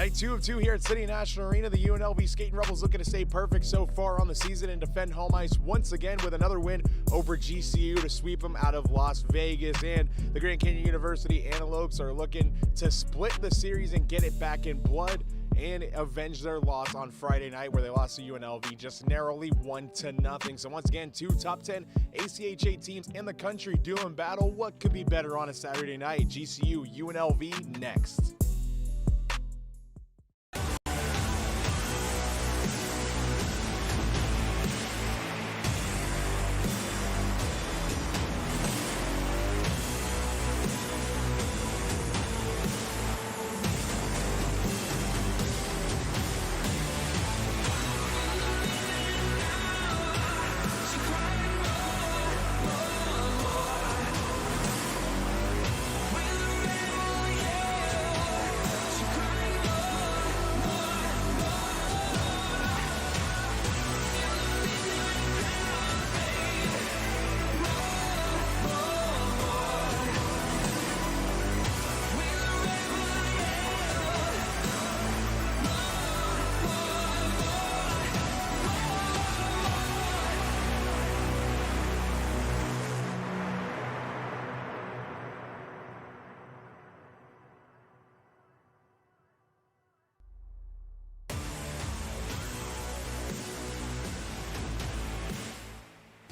Night 2 of 2 here at City National Arena. The UNLV Skating Rebels looking to stay perfect so far on the season and defend home ice once again with another win over GCU to sweep them out of Las Vegas. And the Grand Canyon University Antelopes are looking to split the series and get it back in blood and avenge their loss on Friday night where they lost to UNLV just narrowly 1-0. So once again, two top 10 ACHA teams in the country doing battle. What could be better on a Saturday night? GCU, UNLV next.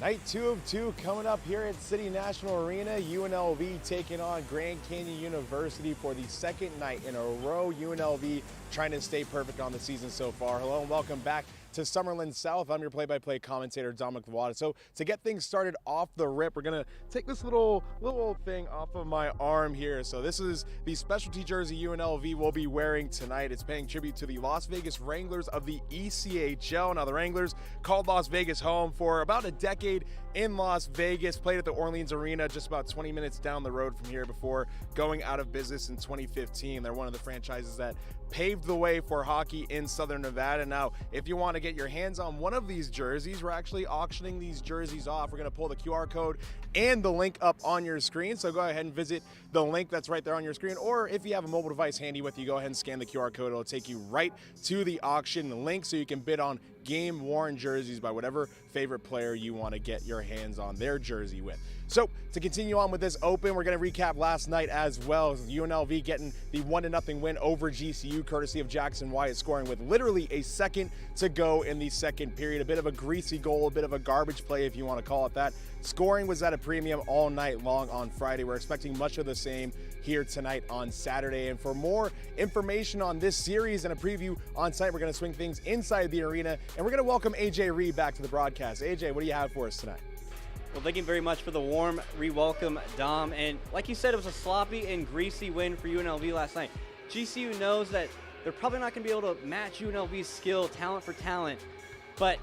Night 2 of 2 coming up here at City National Arena. UNLV taking on Grand Canyon University for the second night in a row. UNLV trying to stay perfect on the season so far. Hello and welcome back to Summerlin South. I'm your play-by-play commentator, Dominic Wada. So to get things started off the rip, we're gonna take this little thing off of my arm here. So this is the specialty jersey UNLV will be wearing tonight. It's paying tribute to the Las Vegas Wranglers of the ECHL. Now the Wranglers called Las Vegas home for about a decade in Las Vegas, played at the Orleans Arena just about 20 minutes down the road from here before going out of business in 2015. They're one of the franchises that paved the way for hockey in Southern Nevada. Now, if you want to get your hands on one of these jerseys, we're actually auctioning these jerseys off. We're going to pull the QR code and the link up on your screen. So go ahead and visit the link that's right there on your screen. Or if you have a mobile device handy with you, go ahead and scan the QR code. It'll take you right to the auction link so you can bid on game-worn jerseys by whatever favorite player you want to get your hands on their jersey with. So to continue on with this open, we're going to recap last night as well. UNLV getting the 1-0 win over GCU, courtesy of Jackson Wyatt scoring with literally a second to go in the second period. A bit of a greasy goal, a bit of a garbage play if you want to call it that. Scoring was at a premium all night long on Friday. We're expecting much of the same here tonight on Saturday. And for more information on this series and a preview on site, we're going to swing things inside the arena. And we're going to welcome AJ Reed back to the broadcast. AJ, what do you have for us tonight? Well, thank you very much for the warm re-welcome, Dom. And like you said, it was a sloppy and greasy win for UNLV last night. GCU knows that they're probably not going to be able to match UNLV's skill, talent for talent, but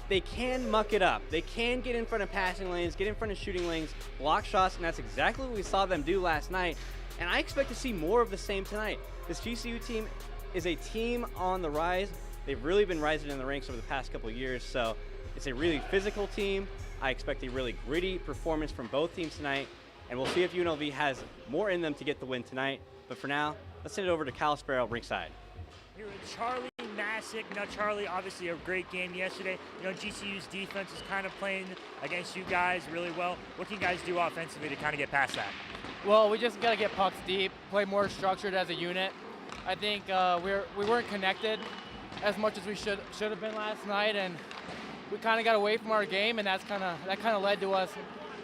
they can muck it up. They can get in front of passing lanes, get in front of shooting lanes, block shots, and that's exactly what we saw them do last night. And I expect to see more of the same tonight. This GCU team is a team on the rise. They've really been rising in the ranks over the past couple of years, so it's a really physical team. I expect a really gritty performance from both teams tonight, and we'll see if UNLV has more in them to get the win tonight. But for now, let's send it over to Kyle Sparrow ringside. Here with Charlie Masick. Now, Charlie, obviously a great game yesterday. You know, GCU's defense is kind of playing against you guys really well. What can you guys do offensively to kind of get past that? Well, we just got to get pucks deep, play more structured as a unit. I think we weren't connected as much as we should have been last night, and we kind of got away from our game, and that kind of led to us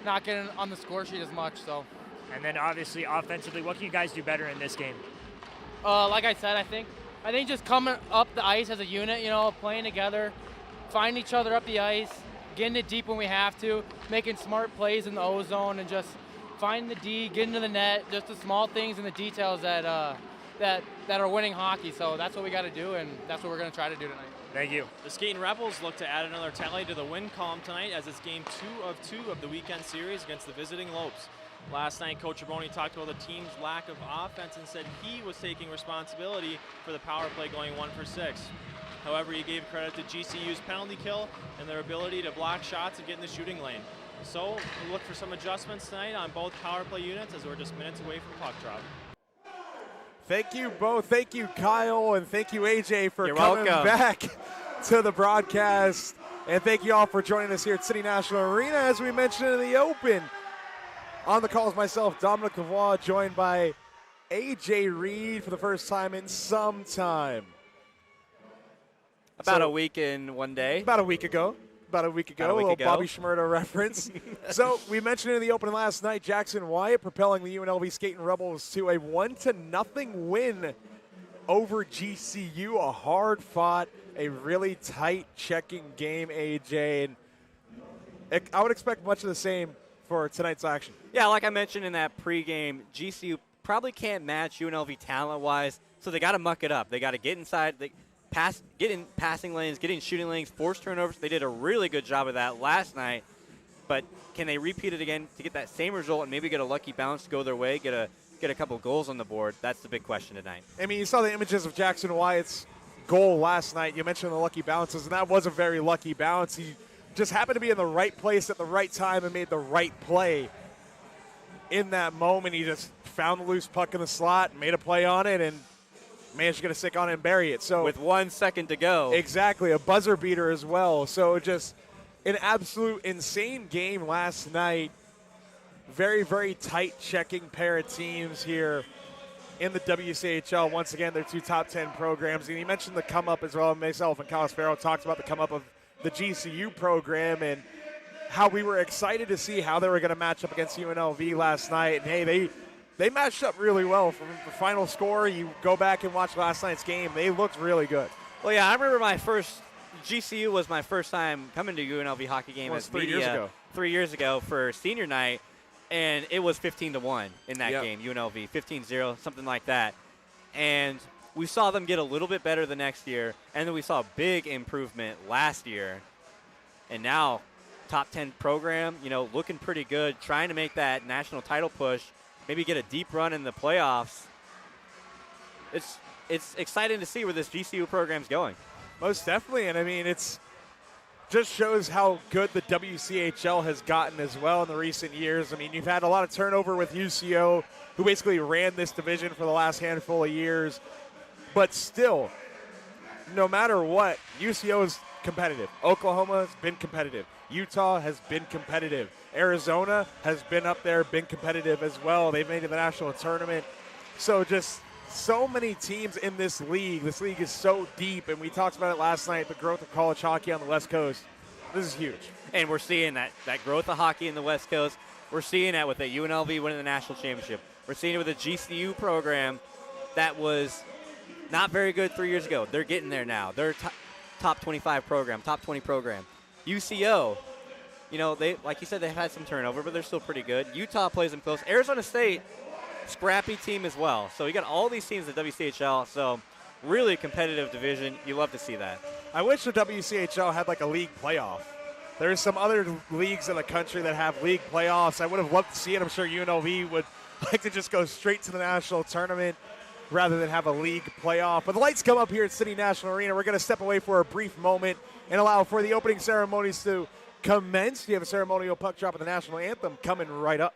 not getting on the score sheet as much. So. And then obviously offensively, what can you guys do better in this game? Like I said, I think just coming up the ice as a unit, you know, playing together, finding each other up the ice, getting it deep when we have to, making smart plays in the O zone, and just finding the D, getting to the net, just the small things and the details that are winning hockey. So that's what we got to do, and that's what we're going to try to do tonight. Thank you. The Skating Rebels look to add another tally to the win column tonight as it's game 2 of 2 of the weekend series against the visiting Lopes. Last night, Coach Aboni talked about the team's lack of offense and said he was taking responsibility for the power play going 1 for 6. However, he gave credit to GCU's penalty kill and their ability to block shots and get in the shooting lane. So we'll look for some adjustments tonight on both power play units as we're just minutes away from puck drop. Thank you both. Thank you, Kyle, and thank you, AJ, for You're coming welcome. back to the broadcast. And thank you all for joining us here at City National Arena, as we mentioned in the open. On the call is myself, Dominic Lavoie, joined by AJ Reed for the first time in some time. About a week in one day. About a week ago. A little Bobby Shmurda reference. So we mentioned in the opening last night, Jackson Wyatt propelling the UNLV Skating Rebels to a 1-0 win over GCU. A hard-fought, a really tight checking game, AJ. And I would expect much of the same for tonight's action. Yeah, like I mentioned in that pregame, GCU probably can't match UNLV talent-wise, so they got to muck it up. They got to get inside. Get in passing lanes, get in shooting lanes, force turnovers. They did a really good job of that last night. But can they repeat it again to get that same result and maybe get a lucky bounce to go their way, get a couple goals on the board? That's the big question tonight. I mean, you saw the images of Jackson Wyatt's goal last night. You mentioned the lucky bounces, and that was a very lucky bounce. He just happened to be in the right place at the right time and made the right play in that moment. He just found the loose puck in the slot, made a play on it, and managed to get a stick on it and bury it. So with 1 second to go. Exactly, a buzzer beater as well. So just an absolute insane game last night. Very, very tight checking pair of teams here in the WCHL. Once again, they're two top 10 programs. And you mentioned the come up as well. Myself and Kyle Sparrow talked about the come up of the GCU program and how we were excited to see how they were going to match up against UNLV last night. And hey, they matched up really well. From the final score, you go back and watch last night's game, they looked really good. Well, yeah, I remember GCU was my first time coming to UNLV hockey game as 3 years ago. 3 years ago for senior night, and it was 15-1 in that game, UNLV, 15-0, something like that. And we saw them get a little bit better the next year, and then we saw a big improvement last year. And now, top 10 program, looking pretty good, trying to make that national title push, maybe get a deep run in the playoffs. It's exciting to see where this GCU program's going. Most definitely, and I mean, it's just shows how good the WCHL has gotten as well in the recent years. I mean, you've had a lot of turnover with UCO, who basically ran this division for the last handful of years. But still, no matter what, UCO is competitive. Oklahoma has been competitive. Utah has been competitive. Arizona has been up there, been competitive as well. They've made it to the national tournament. So just so many teams in this league. This league is so deep, and we talked about it last night, the growth of college hockey on the West Coast. This is huge. And we're seeing that growth of hockey in the West Coast. We're seeing that with the UNLV winning the national championship. We're seeing it with the GCU program that was not very good 3 years ago. They're getting there now. They're top 25 program, top 20 program. UCO, they, like you said, they've had some turnover, but they're still pretty good. Utah plays them close. Arizona State, scrappy team as well. So you got all these teams at WCHL. So really competitive division. You love to see that. I wish the WCHL had like a league playoff. There's some other leagues in the country that have league playoffs. I would have loved to see it. I'm sure UNLV would like to just go straight to the national tournament rather than have a league playoff. But the lights come up here at City National Arena. We're going to step away for a brief moment and allow for the opening ceremonies to commence. You have a ceremonial puck drop of the national anthem coming right up.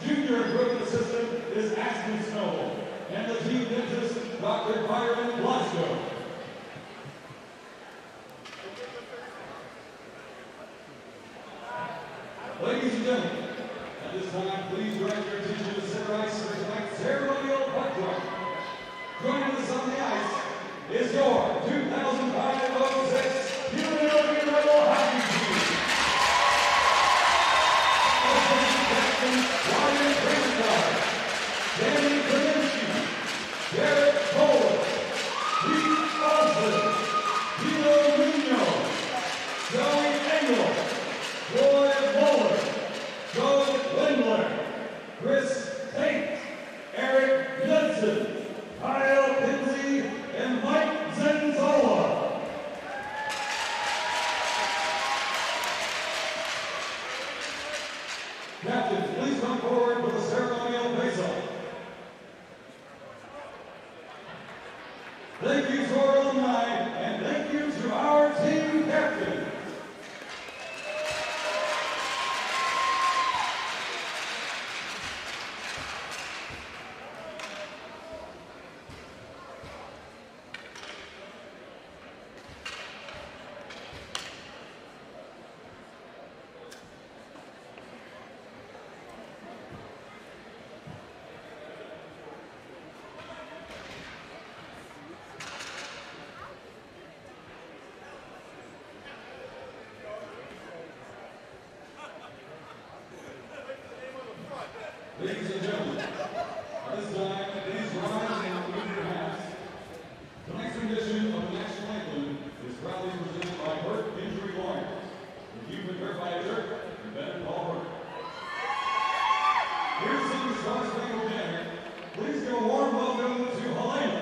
Junior equipment assistant is Ashley Snow, and the team dentist, Dr. Byron Blasco. Ladies and gentlemen, at this time, please direct your attention to center ice for tonight's ceremonial puck drop. Joining us on the ice is your 2005-06 UNLV Rebel Hockey Team. Ryan Brinkenbauer, Danny Kaminsky, Garrett Cole, Pete Olsen, Tilo Munoz, Joey Engel, Roy Muller, Joe Lindler, Chris Tate, Eric Knudsen, Kyle Pinsey, and Mike Zenzola. Captain, please come forward for the ceremonial face-off. Thank you to our alumni, and thank you to our team captain. Ladies and gentlemen, at this time, please rise and leave your hats. Tonight's rendition of the national anthem is proudly presented by Hurt Injury Lawyers. If you've been hurt by a jerk, you better call Hurt. Here to sing the Star Spangled Banner, please give a warm welcome to Helena.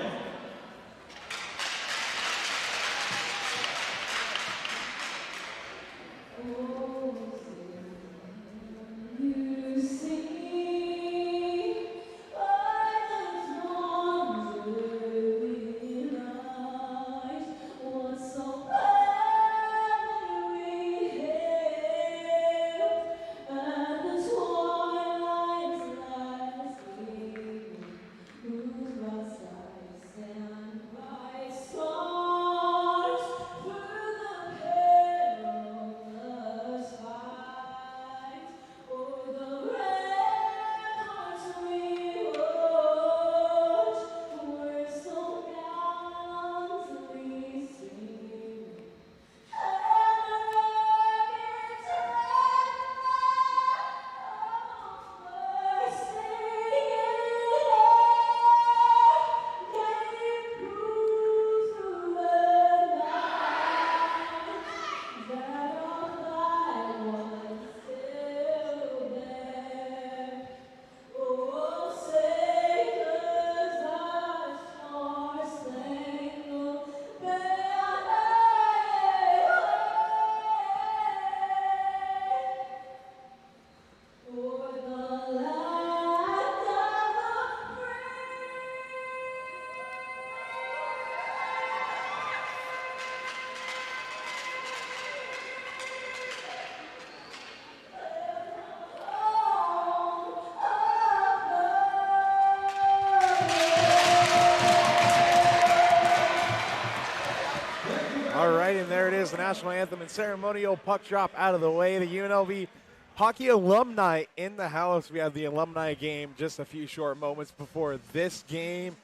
The national anthem and ceremonial puck drop out of the way. The UNLV hockey alumni in the house. We have the alumni game just a few short moments before this game.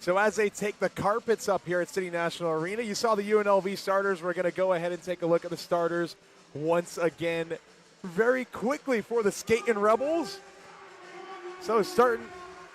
So as they take the carpets up here at City National Arena, you saw the UNLV starters. We're going to go ahead and take a look at the starters once again very quickly for the Skating Rebels. So starting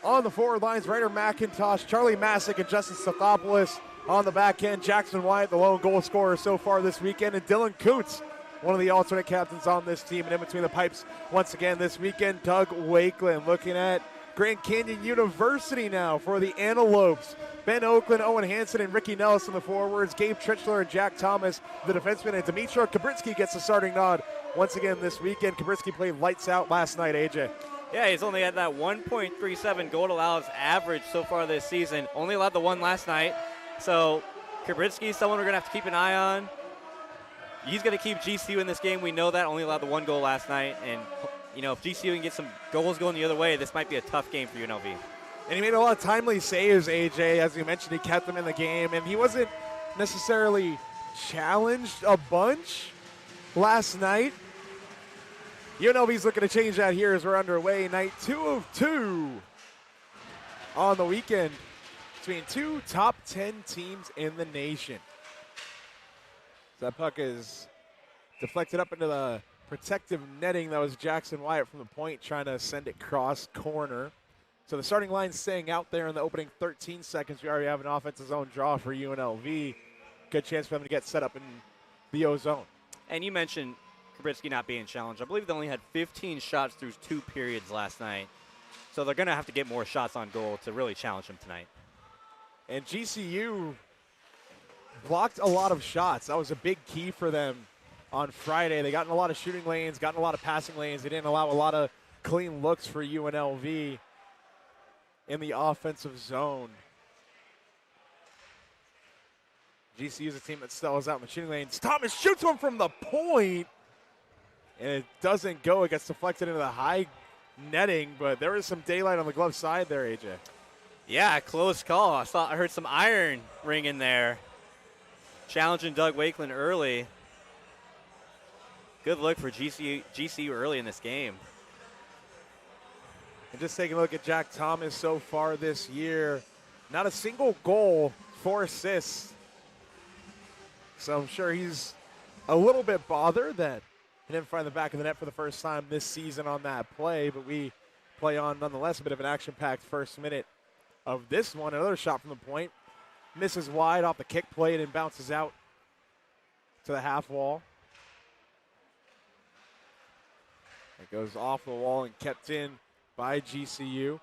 on the forward lines, Ryder McIntosh, Charlie Masick, and Justin Stathopoulos. On the back end, Jackson Wyatt, the lone goal scorer so far this weekend, and Dylan Coots, one of the alternate captains on this team. And in between the pipes, once again this weekend, Doug Wakeland. Looking at Grand Canyon University now for the Antelopes. Ben Oakland, Owen Hansen, and Ricky Nelson, the forwards. Gabe Trichler and Jack Thomas, the defenseman. And Dmitro Kabritsky gets the starting nod once again this weekend. Kabritsky played lights out last night, AJ. Yeah, he's only had that 1.37 goal allows average so far this season. Only allowed the one last night. So Kabritsky, someone we're going to have to keep an eye on. He's going to keep GCU in this game. We know that. Only allowed the one goal last night. And, you know, if GCU can get some goals going the other way, this might be a tough game for UNLV. And he made a lot of timely saves, AJ. As you mentioned, he kept them in the game. And he wasn't necessarily challenged a bunch last night. UNLV's looking to change that here as we're underway. Night 2 of 2 on the weekend between two top 10 teams in the nation. So that puck is deflected up into the protective netting. That was Jackson Wyatt from the point trying to send it cross corner. So the starting line staying out there in the opening 13 seconds. We already have an offensive zone draw for UNLV. Good chance for them to get set up in the O zone. And you mentioned Kabritsky not being challenged. I believe they only had 15 shots through 2 periods last night. So they're going to have to get more shots on goal to really challenge him tonight. And GCU blocked a lot of shots. That was a big key for them on Friday. They got in a lot of shooting lanes, got in a lot of passing lanes. They didn't allow a lot of clean looks for UNLV in the offensive zone. GCU is a team that still is out in the shooting lanes. Thomas shoots one from the point, and it doesn't go. It gets deflected into the high netting, but there is some daylight on the glove side there, AJ. Yeah, close call. I heard some iron ring in there. Challenging Doug Wakeland early. Good look for GCU early in this game. And just taking a look at Jack Thomas so far this year, not a single goal, 4 assists. So I'm sure he's a little bit bothered that he didn't find the back of the net for the first time this season on that play, but we play on nonetheless. A bit of an action-packed first minute of this one. Another shot from the point. Misses wide off the kick plate and bounces out to the half wall. It goes off the wall and kept in by GCU.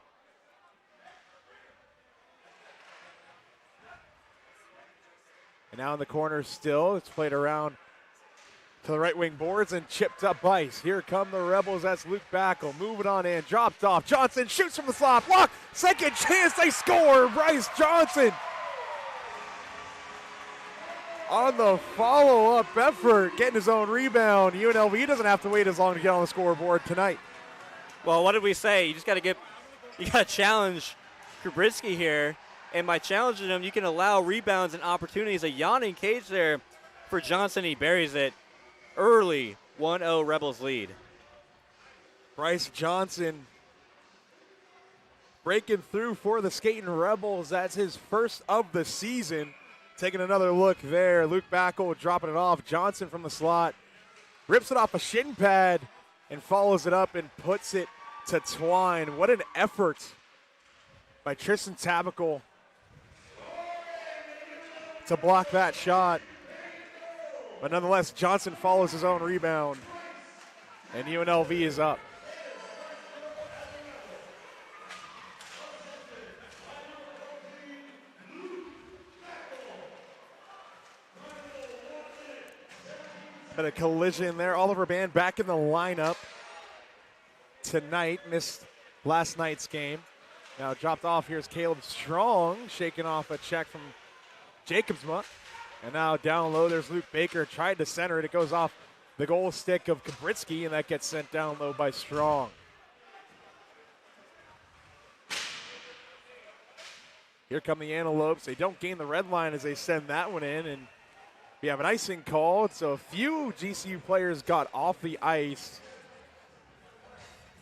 And now in the corner still. It's played around to the right wing boards and chipped up ice. Here come the Rebels. That's Luke Backel. Moving on in. Dropped off. Johnson shoots from the slot. Block. Second chance. They score. Bryce Johnson on the follow-up effort, getting his own rebound. UNLV doesn't have to wait as long to get on the scoreboard tonight. Well, what did we say? You just got to challenge Kubritsky here. And by challenging him, you can allow rebounds and opportunities. A yawning cage there for Johnson. He buries it early. 1-0 Rebels lead. Bryce Johnson breaking through for the Skating Rebels. That's his first of the season. Taking another look there. Luke Backel dropping it off. Johnson from the slot. Rips it off a shin pad and follows it up and puts it to Twine. What an effort by Tristan Tabacal to block that shot. But nonetheless, Johnson follows his own rebound. And UNLV is up. But a collision there. Oliver Band back in the lineup tonight. Missed last night's game. Now dropped off. Here's Caleb Strong shaking off a check from Jacobsma. And now down low, there's Luke Baker. Tried to center it. It goes off the goal stick of Kubritsky, and that gets sent down low by Strong. Here come the Antelopes. They don't gain the red line as they send that one in, and we have an icing called, so a few GCU players got off the ice.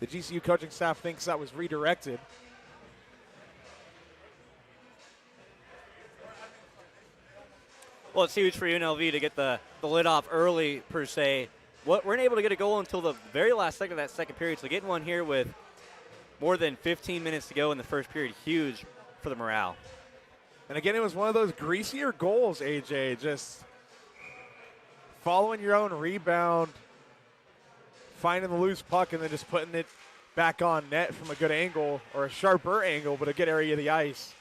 The GCU coaching staff thinks that was redirected. Well, it's huge for UNLV to get the lid off early, per se. We're able to get a goal until the very last second of that second period, so getting one here with more than 15 minutes to go in the first period, huge for the morale. And again, it was one of those greasier goals, AJ, just following your own rebound, finding the loose puck, and then just putting it back on net from a good angle, or a sharper angle, but a good area of the ice.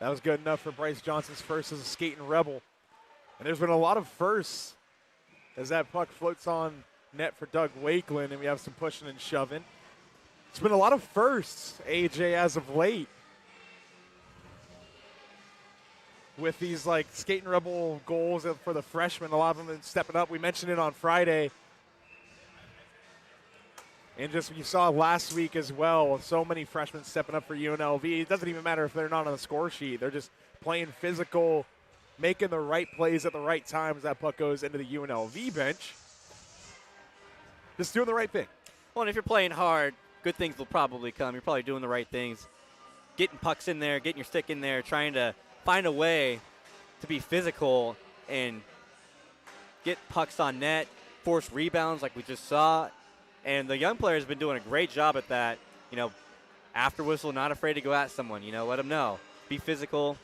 That was good enough for Bryce Johnson's first as a Skating Rebel. And there's been a lot of firsts as that puck floats on net for Doug Wakeland, and we have some pushing and shoving. It's been a lot of firsts, AJ, as of late, with these like Skating Rebel goals for the freshmen. A lot of them have been stepping up. We mentioned it on Friday. And just you saw last week as well, so many freshmen stepping up for UNLV. It doesn't even matter if they're not on the score sheet. They're just playing physical, making the right plays at the right time as that puck goes into the UNLV bench. Just doing the right thing. Well, and if you're playing hard, good things will probably come. You're probably doing the right things. Getting pucks in there, getting your stick in there, trying to find a way to be physical and get pucks on net, force rebounds like we just saw. And the young players have been doing a great job at that. You know, after whistle, not afraid to go at someone. You know, let them know. Be physical.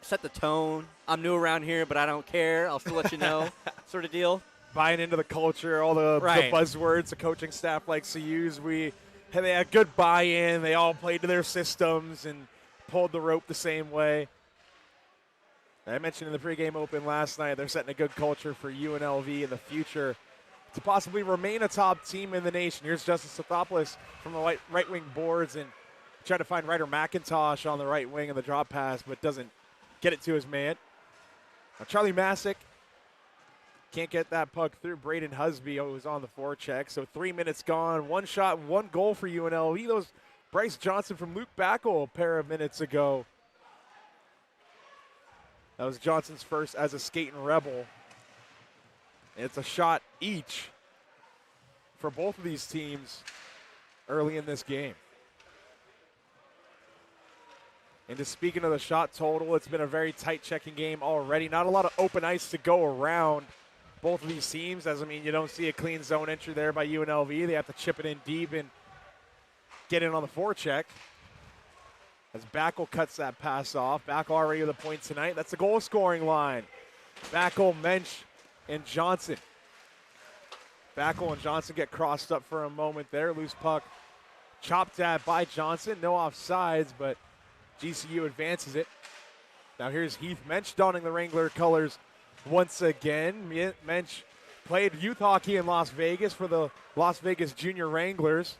Set the tone. I'm new around here, but I don't care. I'll still let you know sort of deal. Buying into the culture, all the buzzwords the coaching staff likes to use. They had good buy-in. They all played to their systems and pulled the rope the same way. I mentioned in the pregame open last night, they're setting a good culture for UNLV in the future to possibly remain a top team in the nation. Here's Justice Sothopoulos from the right wing boards and trying to find Ryder McIntosh on the right wing in the drop pass, but doesn't get it to his man. Now Charlie Masick can't get that puck through. Braden Husby was on the forecheck. So 3 minutes gone. One shot, one goal for UNLV. Those Bryce Johnson from Luke Backel a pair of minutes ago. That was Johnson's first as a Skating Rebel. It's a shot each for both of these teams early in this game. And just speaking of the shot total, it's been a very tight checking game already. Not a lot of open ice to go around both of these teams, as I mean, you don't see a clean zone entry there by UNLV. They have to chip it in deep and get in on the forecheck. As Backel cuts that pass off. Backel already with a point tonight. That's the goal scoring line. Backel, Mensch, and Johnson. Backel and Johnson get crossed up for a moment there. Loose puck chopped at by Johnson. No offsides, but GCU advances it. Now here's Heath Mensch donning the Wrangler colors once again. Mensch played youth hockey in Las Vegas for the Las Vegas Junior Wranglers.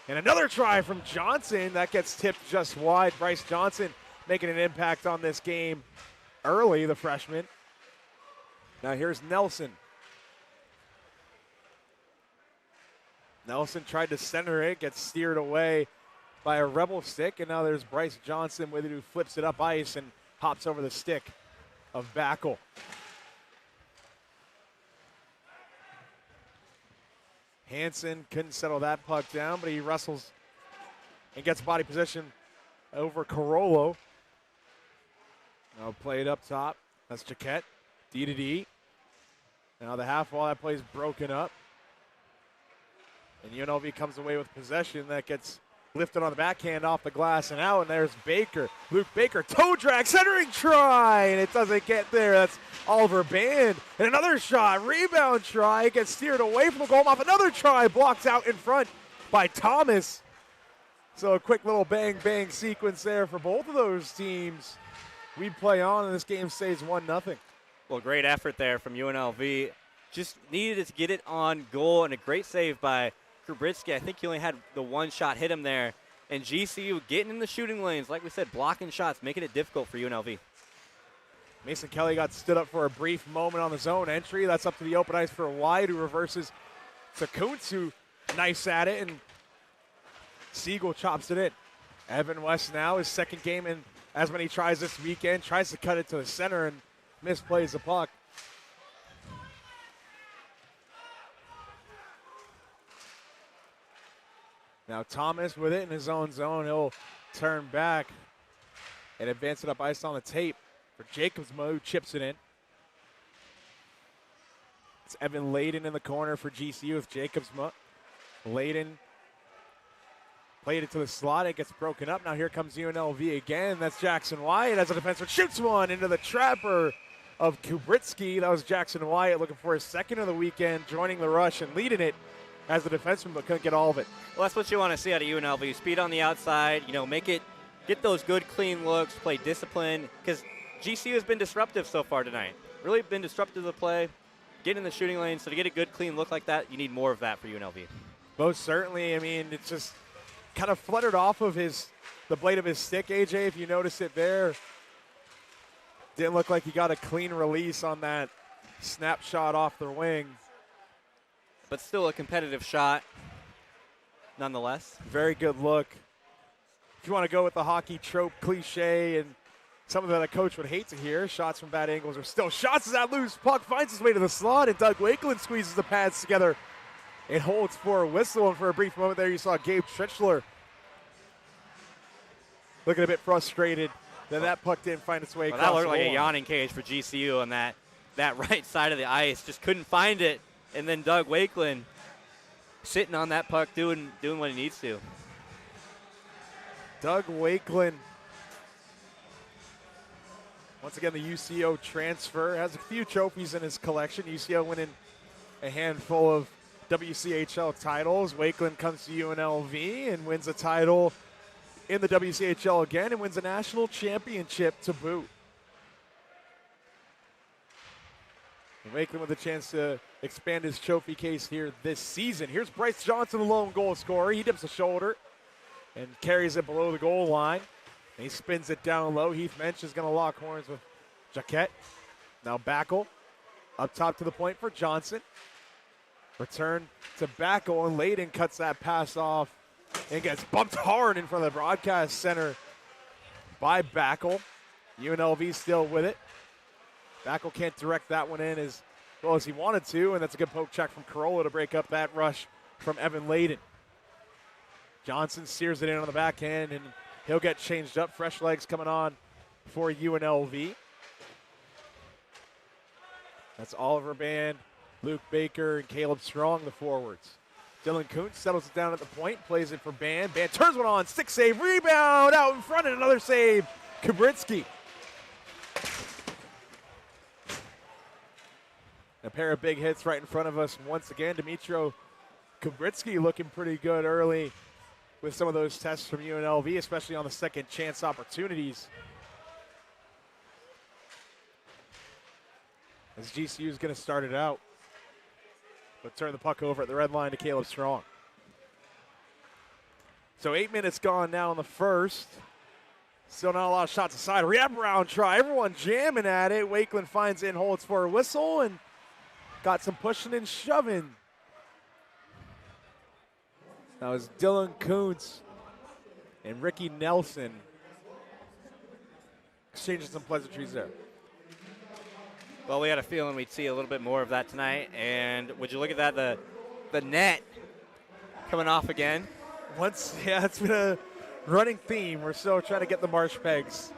And another try from Johnson. That gets tipped just wide. Bryce Johnson making an impact on this game early, the freshman. Now here's Nelson. Nelson tried to center it, gets steered away by a Rebel stick, and now there's Bryce Johnson with it, who flips it up ice and hops over the stick of Backel. Hansen couldn't settle that puck down, but he wrestles and gets body position over Carollo. Now play it up top. That's Jaquette. D to D. Now the half wall, that play's broken up. And UNLV comes away with possession. That gets lifted on the backhand off the glass and out. And there's Baker. Luke Baker, toe drag, centering try. And it doesn't get there. That's Oliver Band. And another shot, rebound try. It gets steered away from the goal off. Another try blocked out in front by Thomas. So a quick little bang-bang sequence there for both of those teams. We play on, and this game stays 1-0. Well, great effort there from UNLV. Just needed to get it on goal, and a great save by Kubritsky. I think he only had the one shot hit him there. And GCU getting in the shooting lanes, like we said, blocking shots, making it difficult for UNLV. Mason Kelly got stood up for a brief moment on the zone entry. That's up to the open ice for Wyatt, who reverses to Kuntz, who nice at it, and Siegel chops it in. Evan West now, his second game in as many tries this weekend, tries to cut it to the center and misplays the puck. Now Thomas with it in his own zone. He'll turn back and advance it up ice on the tape for Jacobsma, who chips it in. It's Evan Layden in the corner for GCU with Jacobsma. Layden played it to the slot. It gets broken up. Now here comes UNLV again. That's Jackson Wyatt as a defenseman. Shoots one into the trapper of Kubritsky. That was Jackson Wyatt looking for his second of the weekend, joining the rush and leading it as the defenseman, but couldn't get all of it. Well, that's what you want to see out of UNLV. Speed on the outside, get those good, clean looks, play discipline, because GCU has been disruptive so far tonight. Really been disruptive to the play, get in the shooting lane. So to get a good, clean look like that, you need more of that for UNLV. Most certainly. I mean, it's just kind of fluttered off of the blade of his stick, AJ, if you notice it there. Didn't look like he got a clean release on that snapshot off the wing. But still a competitive shot, nonetheless. Very good look. If you want to go with the hockey trope cliche and something that a coach would hate to hear, shots from bad angles are still shots as that loose puck finds its way to the slot, and Doug Wakeland squeezes the pads together. It holds for a whistle, and for a brief moment there you saw Gabe Trichler looking a bit frustrated that that puck didn't find its way across that looked the like line. a yawning cage for GCU on that right side of the ice. Just couldn't find it. And then Doug Wakeland sitting on that puck doing what he needs to. Doug Wakeland, once again, the UCO transfer, has a few trophies in his collection. UCO winning a handful of WCHL titles. Wakeland comes to UNLV and wins a title in the WCHL again and wins a national championship to boot. And Wakeland with a chance to expand his trophy case here this season. Here's Bryce Johnson, the lone goal scorer. He dips a shoulder and carries it below the goal line. And he spins it down low. Heath Mensch is going to lock horns with Jaquette. Now Backel up top to the point for Johnson. Return to Backel, and Layden cuts that pass off and gets bumped hard in front of the broadcast center by Backel. UNLV still with it. Backel can't direct that one in as well as he wanted to, and that's a good poke check from Carollo to break up that rush from Evan Layden. Johnson steers it in on the backhand, and he'll get changed up. Fresh legs coming on for UNLV. That's Oliver Band, Luke Baker, and Caleb Strong, the forwards. Dylan Kuntz settles it down at the point, plays it for Band. Band turns one on, stick save, rebound, out in front, and another save. Kubritsky. A pair of big hits right in front of us once again. Dimitro Kubritsky looking pretty good early with some of those tests from UNLV, especially on the second chance opportunities. As GCU is going to start it out. But turn the puck over at the red line to Caleb Strong. So 8 minutes gone now in the first. Still not a lot of shots aside. Wraparound try. Everyone jamming at it. Wakeland finds in, holds for a whistle, and got some pushing and shoving. That was Dylan Kuntz and Ricky Nelson exchanging some pleasantries there. Well, we had a feeling we'd see a little bit more of that tonight. And would you look at that, the net coming off again. Yeah, it's been a running theme. We're still trying to get the marsh pegs.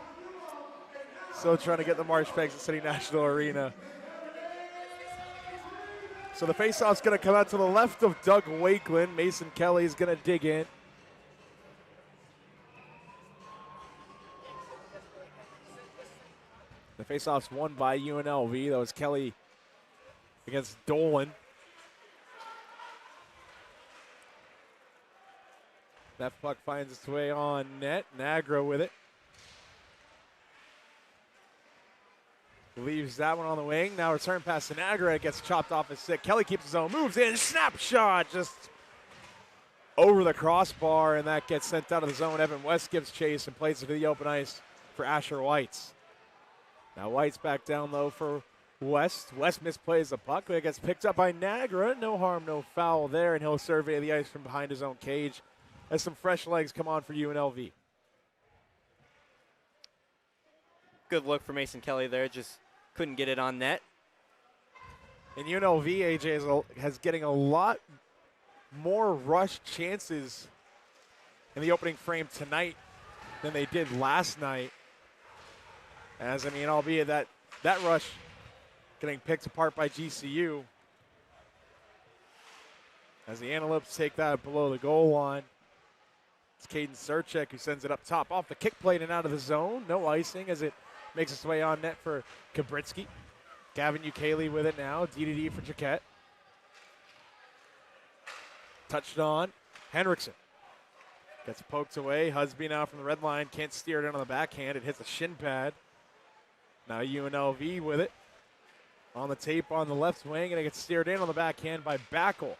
Still trying to get the marsh pegs at City National Arena. So the faceoff's going to come out to the left of Doug Wakeland. Mason Kelly is going to dig in. The faceoff's won by UNLV. That was Kelly against Dolan. That puck finds its way on net. Nagra with it. Leaves that one on the wing. Now return pass to Nagra. It gets chopped off his stick. Kelly keeps his own. Moves in. Snapshot. Just over the crossbar. And that gets sent out of the zone. Evan West gives chase and plays it to the open ice for Asher Whites. Now White's back down low for West. West misplays the puck. It gets picked up by Nagra. No harm, no foul there. And he'll survey the ice from behind his own cage as some fresh legs come on for UNLV. Good look for Mason Kelly there. Just couldn't get it on net. And UNLV, AJ, has getting a lot more rush chances in the opening frame tonight than they did last night. As, I mean, albeit that rush getting picked apart by GCU. As the Antelopes take that below the goal line. It's Caden Surchek who sends it up top off the kick plate and out of the zone. No icing as it makes its way on net for Kubritsky. Gavin Ukele with it now. D-to-D for Jaquette. Touched on. Henriksen gets poked away. Husby now from the red line. Can't steer it in on the backhand. It hits a shin pad. Now UNLV with it. On the tape on the left wing, and it gets steered in on the backhand by Backel.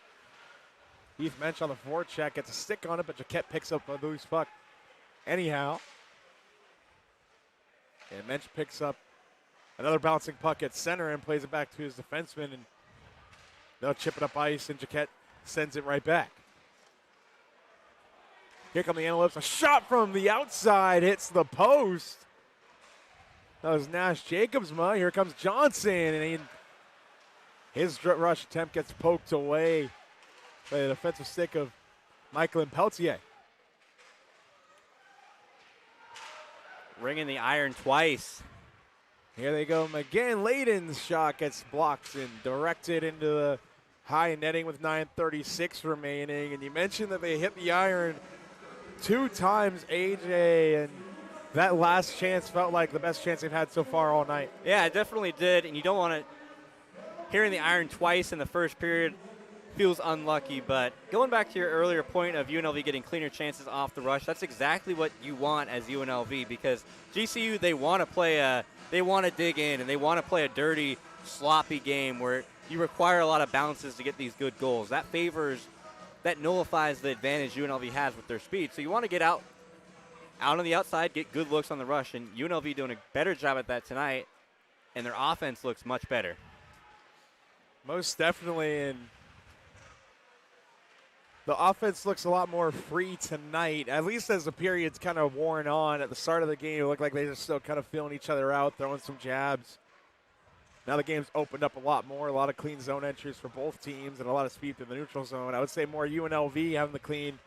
Heath Mensch on the forecheck gets a stick on it, but Jaquette picks up a loose puck anyhow. And Mensch picks up another bouncing puck at center and plays it back to his defenseman, and they'll chip it up ice, and Jaquette sends it right back. Here come the Antelopes. A shot from the outside hits the post. That was Nash Jacobsma. Here comes Johnson, and his rush attempt gets poked away by the defensive stick of Michael Peltier. Ringing the iron twice. Here they go again. Layden's shot gets blocked and directed into the high netting with 9:36 remaining. And you mentioned that they hit the iron 2 times, AJ, and that last chance felt like the best chance they've had so far all night. Yeah, it definitely did, and you don't want to. Hearing the iron twice in the first period feels unlucky, but going back to your earlier point of UNLV getting cleaner chances off the rush, that's exactly what you want as UNLV, because GCU, they want to dig in, and they want to play a dirty, sloppy game where you require a lot of bounces to get these good goals. That nullifies the advantage UNLV has with their speed. So you want to get out on the outside, get good looks on the rush, and UNLV doing a better job at that tonight, and their offense looks much better. Most definitely, and the offense looks a lot more free tonight, at least as the period's kind of worn on. At the start of the game, it looked like they were still kind of feeling each other out, throwing some jabs. Now the game's opened up a lot more, a lot of clean zone entries for both teams, and a lot of speed through the neutral zone. I would say more UNLV having the clean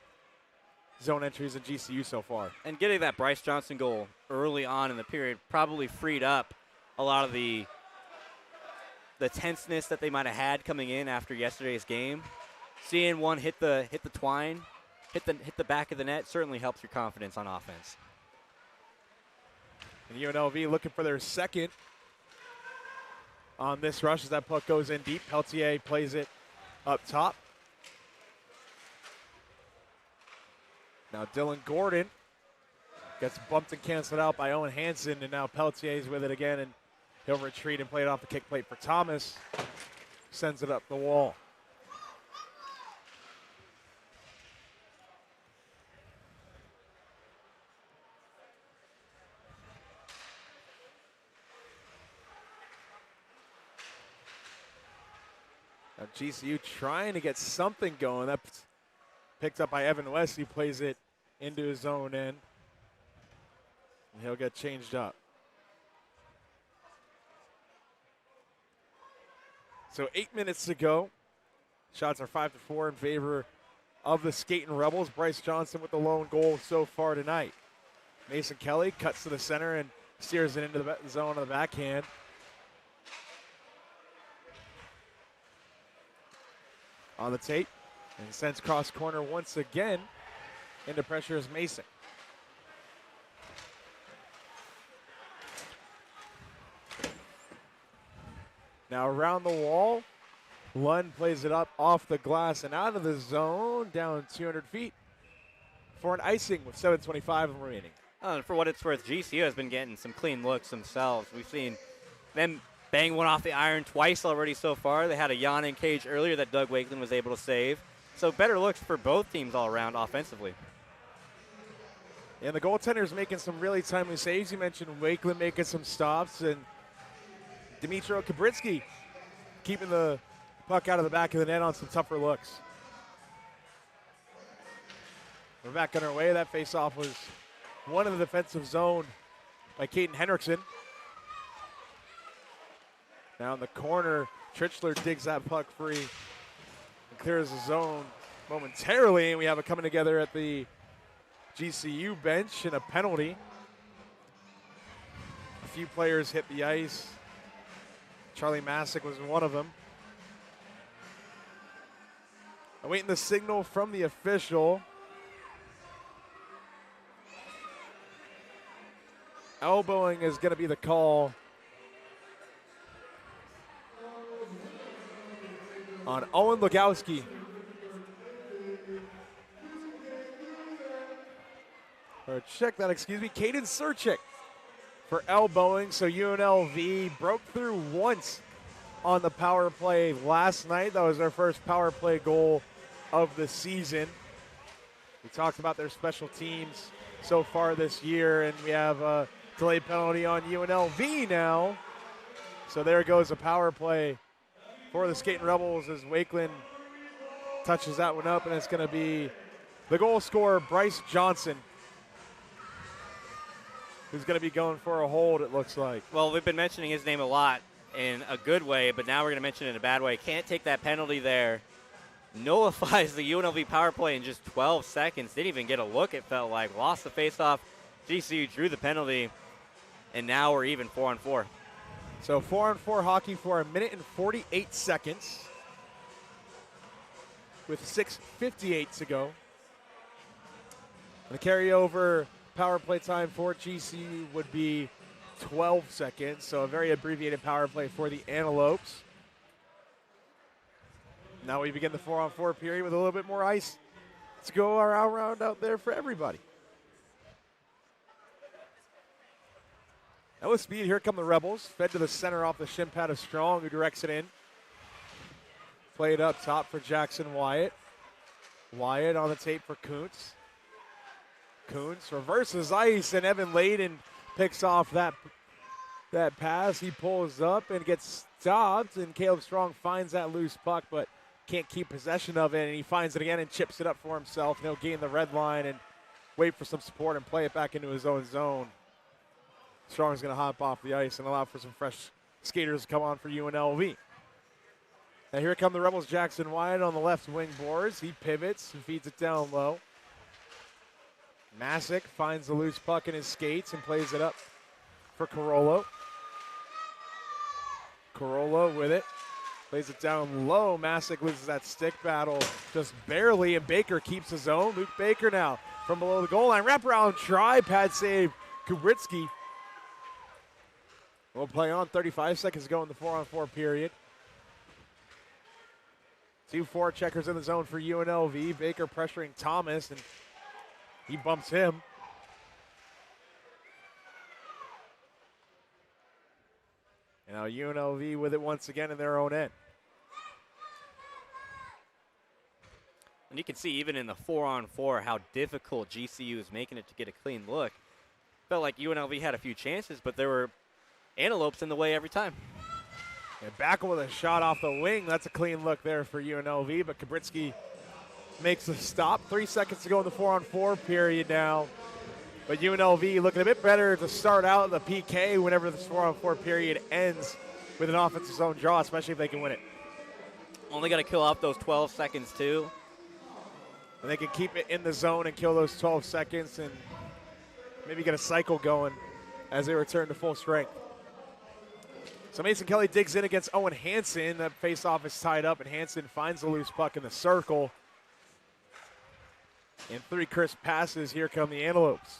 zone entries in GCU so far. And getting that Bryce Johnson goal early on in the period probably freed up a lot of the the tenseness that they might have had coming in after yesterday's game. Seeing one hit the twine, hit the back of the net certainly helps your confidence on offense. And UNLV looking for their second on this rush as that puck goes in deep. Peltier plays it up top. Now Dylan Gordon gets bumped and canceled out by Owen Hansen, and now Peltier's with it again, and he'll retreat and play it off the kick plate for Thomas. Sends it up the wall. Now GCU trying to get something going. That's picked up by Evan West. He plays it into his own end. And he'll get changed up. So 8 minutes to go. Shots are 5-4 in favor of the Skating Rebels. Bryce Johnson with the lone goal so far tonight. Mason Kelly cuts to the center and steers it into the zone on the backhand. On the tape, and sends cross corner once again. Into pressure is Mason. Now around the wall, Lund plays it up off the glass and out of the zone, down 200 feet for an icing with 7:25 remaining. For what it's worth, GCU has been getting some clean looks themselves. We've seen them bang one off the iron twice already so far. They had a yawning cage earlier that Doug Wakeland was able to save. So better looks for both teams all around offensively. And the goaltender's making some really timely saves. You mentioned Wakeland making some stops, and Dmitro Kabritsky keeping the puck out of the back of the net on some tougher looks. We're back on our way. That faceoff was one in the defensive zone by Caden Hendrickson. Now in the corner, Trichler digs that puck free and clears the zone momentarily, and we have it coming together at the GCU bench and a penalty. A few players hit the ice. Charlie Masick was one of them. Awaiting the signal from the official. Elbowing is going to be the call on Owen Lugowski. Or check that, excuse me, Caden Surchik for elbowing. So UNLV broke through once on the power play last night. That was their first power play goal of the season. We talked about their special teams so far this year, and we have a delayed penalty on UNLV now. So there goes a power play for the Skating Rebels as Wakeland touches that one up, and it's going to be the goal scorer, Bryce Johnson, who's going to be going for a hold, it looks like. Well, we've been mentioning his name a lot in a good way, but now we're going to mention it in a bad way. Can't take that penalty there. Nullifies the UNLV power play in just 12 seconds. Didn't even get a look, it felt like. Lost the faceoff. GCU drew the penalty, and now we're even 4-on-4. So 4-on-4 hockey for a minute and 48 seconds with 6:58 to go. The carryover power play time for GCU would be 12 seconds, so a very abbreviated power play for the Antelopes. Now we begin the 4-on-4 period with a little bit more ice to go around out there for everybody. Now with speed, here come the Rebels. Fed to the center off the shin pad of Strong, who directs it in. Played up top for Jackson Wyatt. Wyatt on the tape for Kuntz. Kuntz reverses ice, and Evan Layden picks off that pass. He pulls up and gets stopped, and Caleb Strong finds that loose puck, but can't keep possession of it, and he finds it again and chips it up for himself. And he'll gain the red line and wait for some support and play it back into his own zone. Strong's going to hop off the ice and allow for some fresh skaters to come on for UNLV. Now here come the Rebels. Jackson Wyatt on the left wing boards. He pivots and feeds it down low. Masick finds the loose puck in his skates and plays it up for Carollo. Corolla with it. Plays it down low. Masick loses that stick battle just barely, and Baker keeps his own. Luke Baker now from below the goal line. Wraparound try, pad save, Kubritsky. We'll play on. 35 seconds to go in the 4-on-4 period. 2 forecheckers in the zone for UNLV. Baker pressuring Thomas, and he bumps him. And now UNLV with it once again in their own end. And you can see even in the 4-on-4 how difficult GCU is making it to get a clean look. Felt like UNLV had a few chances, but there were Antelopes in the way every time. And back with a shot off the wing. That's a clean look there for UNLV, but Kubritsky makes the stop. 3 seconds to go in the 4-on-4 period now. But UNLV looking a bit better to start out the PK whenever this 4-on-4 period ends with an offensive zone draw, especially if they can win it. Only got to kill off those 12 seconds too. And they can keep it in the zone and kill those 12 seconds and maybe get a cycle going as they return to full strength. So Mason Kelly digs in against Owen Hansen. That faceoff is tied up, and Hansen finds the loose puck in the circle. And 3 crisp passes. Here come the Antelopes.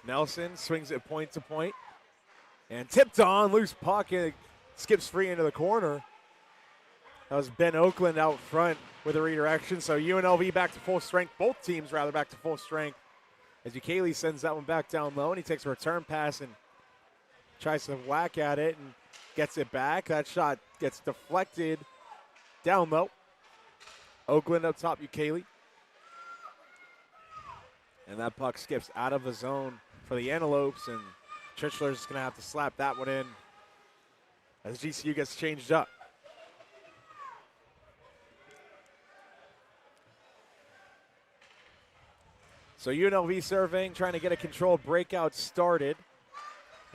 Nelson swings it point to point. And tipped on, loose puck, and it skips free into the corner. That was Ben Oakland out front with a redirection. So UNLV back to full strength. Both teams, rather, back to full strength. As Ukele sends that one back down low, and he takes a return pass and tries to whack at it and gets it back. That shot gets deflected down low. Oakland up top, Ukele. And that puck skips out of the zone for the Antelopes, and Trichler's going to have to slap that one in as GCU gets changed up. So UNLV serving, trying to get a controlled breakout started.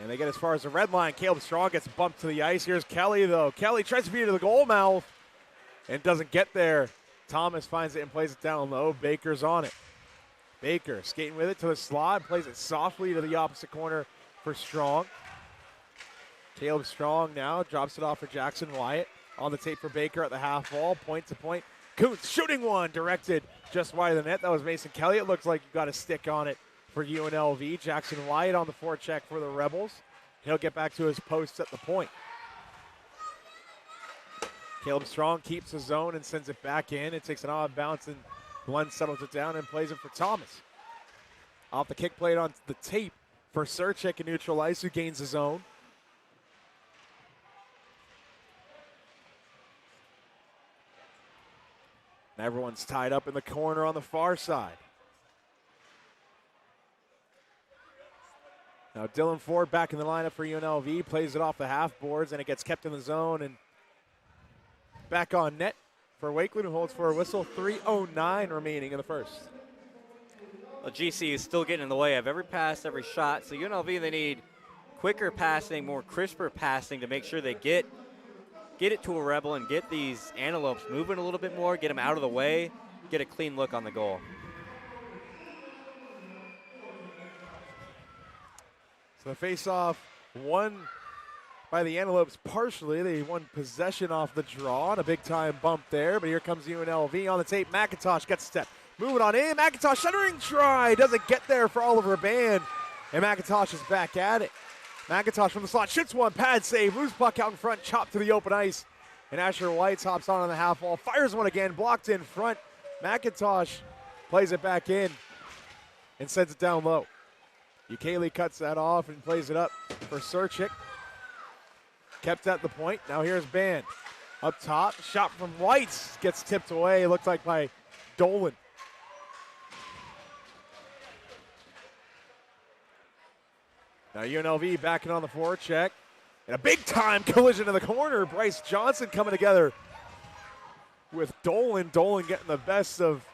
And they get as far as the red line. Caleb Strong gets bumped to the ice. Here's Kelly, though. Kelly tries to beat it to the goal mouth and doesn't get there. Thomas finds it and plays it down low. Baker's on it. Baker skating with it to the slot, plays it softly to the opposite corner for Strong. Caleb Strong now drops it off for Jackson Wyatt. On the tape for Baker at the half wall, point to point. Kuntz shooting one, directed just wide of the net. That was Mason Kelly. It looks like you got a stick on it for UNLV. Jackson Wyatt on the forecheck for the Rebels. He'll get back to his posts at the point. Caleb Strong keeps his zone and sends it back in. It takes an odd bounce, and Glenn settles it down and plays it for Thomas. Off the kick plate on the tape for Surchik in neutral ice, who gains his zone. And everyone's tied up in the corner on the far side. Now Dylan Ford back in the lineup for UNLV, plays it off the half boards, and it gets kept in the zone and back on net for Wakeland, who holds for a whistle. 3:09 remaining in the first. Well, GC is still getting in the way of every pass, every shot. So UNLV, they need quicker passing, more crisper passing to make sure they get it to a Rebel and get these Antelopes moving a little bit more, get them out of the way, get a clean look on the goal. So the face-off won by the Antelopes partially. They won possession off the draw and a big-time bump there, but here comes UNLV on the tape. McIntosh gets a step. Moving on in. McIntosh shuttering try. Doesn't get there for Oliver Band, and McIntosh is back at it. McIntosh from the slot shoots one, pad save, loose puck out in front, chopped to the open ice, and Asher White hops on the half wall, fires one again, blocked in front. McIntosh plays it back in and sends it down low. Ukele cuts that off and plays it up for Surchik. Kept at the point. Now here's Band. Up top, shot from White gets tipped away, looked like by Dolan. Now UNLV backing on the forecheck. And a big-time collision in the corner. Bryce Johnson coming together with Dolan. Dolan getting the best of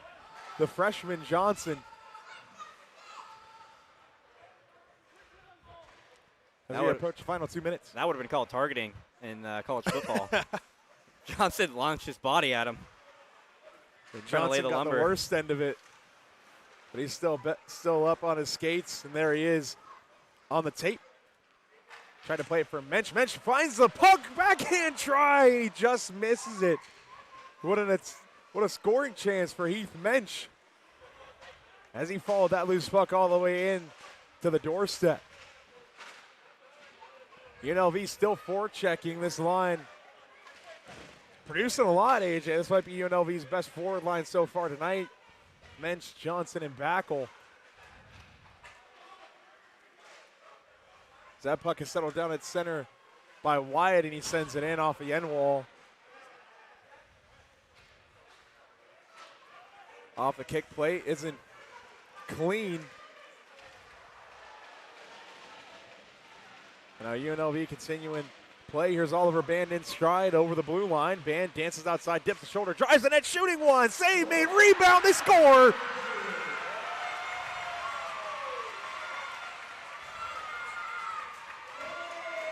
the freshman Johnson. As we approach the final 2 minutes. That would have been called targeting in college football. Johnson launched his body at him. Johnson to lay the got lumber. the worst end of it. But he's still up on his skates, and there he is on the tape. Trying to play it for Mensch. Mensch finds the puck, backhand try. He just misses it. What a scoring chance for Heath Mensch as he followed that loose puck all the way in to the doorstep. UNLV still forechecking this line. Producing a lot, AJ. This might be UNLV's best forward line so far tonight. Mensch, Johnson, and Backel. That puck is settled down at center by Wyatt, and he sends it in off the end wall. Off the kick plate, isn't clean. Now UNLV continuing play. Here's Oliver Band in stride over the blue line. Band dances outside, dips the shoulder, drives the net, shooting one. Save made, rebound, they score.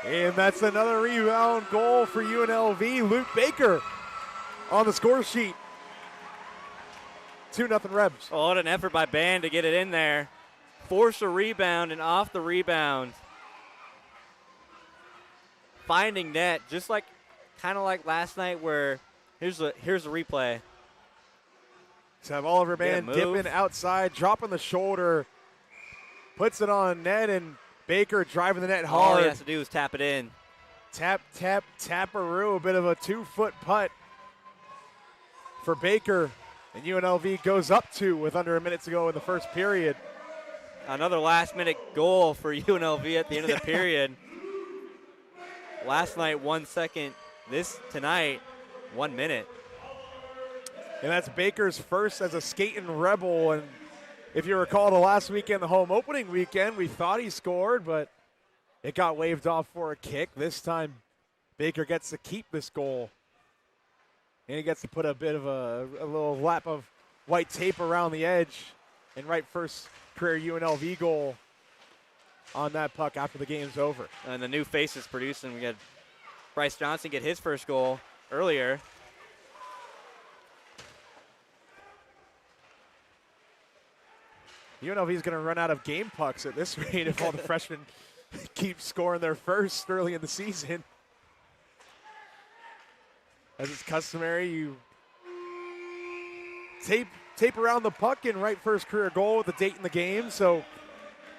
And that's another rebound goal for UNLV. Luke Baker on the score sheet. 2-0 Rebs. Oh, what an effort by Band to get it in there. Force a rebound, and off the rebound, finding net, just like kind of like last night where here's the replay. So have Oliver Band dipping outside, dropping the shoulder, puts it on net, and Baker driving the net hard. All he has to do is tap it in. Tap, tap, taparoo. A bit of a 2-foot putt for Baker. And UNLV goes up 2 with under a minute to go in the first period. Another last-minute goal for UNLV at the end of the period. Last night, 1 second. Tonight, 1 minute. And that's Baker's first as a skating Rebel. And if you recall the last weekend, the home opening weekend, we thought he scored, but it got waved off for a kick. This time, Baker gets to keep this goal. And he gets to put a bit of a little lap of white tape around the edge and write first career UNLV goal on that puck after the game's over. And the new faces producing. We had Bryce Johnson get his first goal earlier. UNLV is going to run out of game pucks at this rate if all the freshmen keep scoring their first early in the season. As is customary, you tape around the puck and write first career goal with the date in the game. So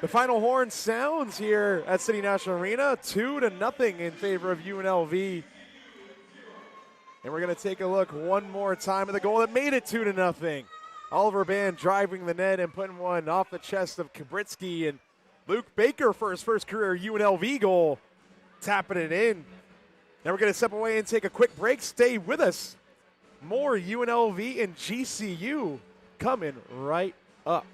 the final horn sounds here at City National Arena, 2-0 in favor of UNLV. And we're going to take a look one more time at the goal that made it 2-0. Oliver Band driving the net and putting one off the chest of Kabritsky, and Luke Baker for his first career UNLV goal, tapping it in. Now we're going to step away and take a quick break. Stay with us. More UNLV and GCU coming right up.